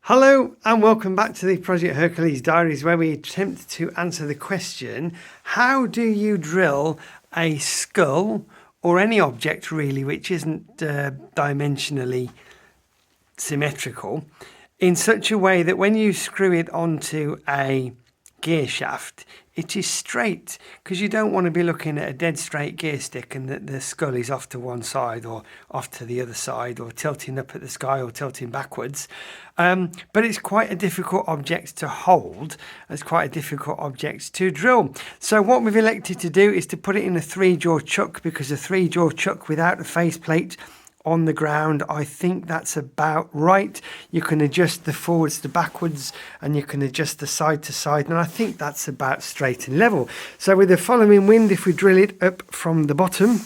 Hello and welcome back to the Project Hercules Diaries, where we attempt to answer the question, how do you drill a skull or any object really which isn't dimensionally symmetrical in such a way that when you screw it onto a gear shaft it is straight, because you don't want to be looking at a dead straight gear stick and the skull is off to one side or off to the other side or tilting up at the sky or tilting backwards. But it's quite a difficult object to hold. It's quite a difficult object to drill. So what we've elected to do is to put it in a 3-jaw chuck, because a 3-jaw chuck without a faceplate on the ground, I think that's about right. You can adjust the forwards to backwards and you can adjust the side to side, and I think that's about straight and level. So with the following wind, if we drill it up from the bottom,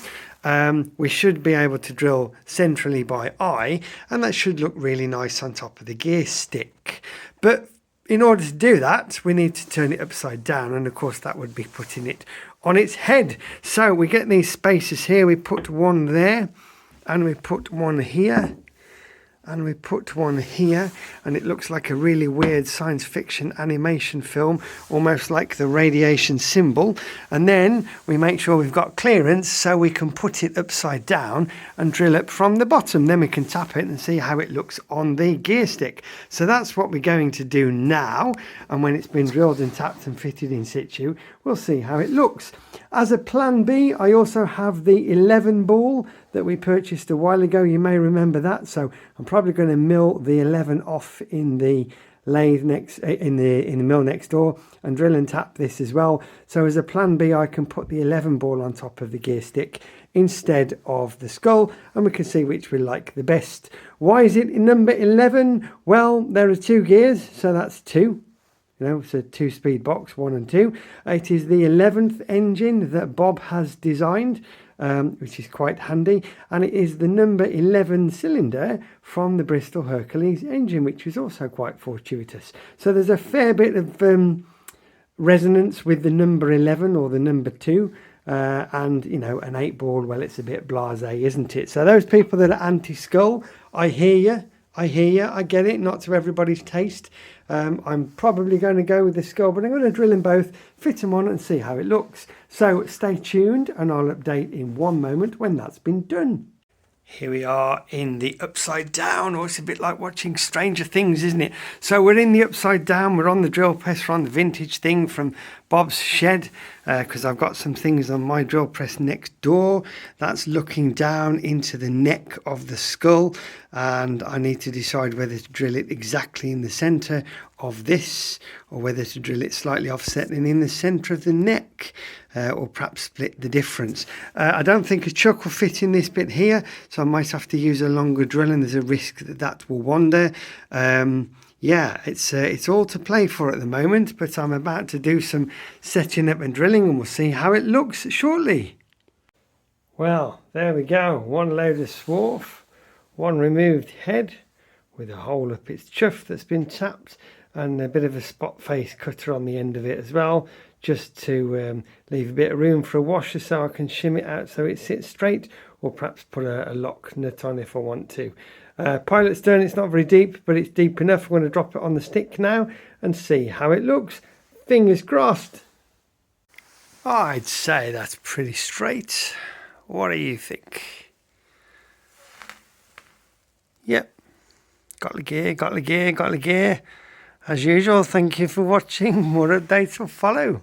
we should be able to drill centrally by eye, and that should look really nice on top of the gear stick. But in order to do that, we need to turn it upside down, and of course that would be putting it on its head. So we get these spaces here, we put one there, and we put one here, and we put one here, and it looks like a really weird science fiction animation film, almost like the radiation symbol. And then we make sure we've got clearance so we can put it upside down and drill it from the bottom. Then we can tap it and see how it looks on the gear stick. So that's what we're going to do now, and when it's been drilled and tapped and fitted in situ, we'll see how it looks. As a plan B, I also have the 11 ball that we purchased a while ago. You may remember that. So I'm probably going to mill the 11 off in the lathe next in the mill next door and drill and tap this as well. So as a plan B, I can put the 11 ball on top of the gear stick instead of the skull, and we can see which we like the best. Why is it number 11? Well, there are 2 gears, so that's 2. You know, it's a 2-speed box, 1 and 2. It is the 11th engine that Bob has designed, which is quite handy. And it is the number 11 cylinder from the Bristol Hercules engine, which is also quite fortuitous. So there's a fair bit of resonance with the number 11 or the number 2. And, you know, an 8 ball, well, it's a bit blasé, isn't it? So those people that are anti-skull, I hear you. I get it, not to everybody's taste. I'm probably going to go with the skull, but I'm going to drill them both, fit them on and see how it looks. So stay tuned and I'll update in one moment when that's been done. Here we are in the upside down. Oh, it's a bit like watching Stranger Things, isn't it? So we're in the upside down. We're on the drill press. We're on the vintage thing from Bob's shed, because I've got some things on my drill press next door. That's looking down into the neck of the skull, and I need to decide whether to drill it exactly in the centre of this or whether to drill it slightly offset and in the centre of the neck, or perhaps split the difference. I don't think a chuck will fit in this bit here, so I might have to use a longer drill, and there's a risk that that will wander. Yeah, it's all to play for at the moment, but I'm about to do some setting up and drilling, and we'll see how it looks shortly. Well, there we go. One load of swarf, one removed head with a hole up its chuff that's been tapped, and a bit of a spot face cutter on the end of it as well, just to leave a bit of room for a washer so I can shim it out so it sits straight, or perhaps put a lock nut on if I want to. Pilot stern, it's not very deep, but it's deep enough. I'm going to drop it on the stick now and see how it looks. Fingers crossed. I'd say that's pretty straight. What do you think? Yep. Got the gear. As usual, thank you for watching. More updates will follow.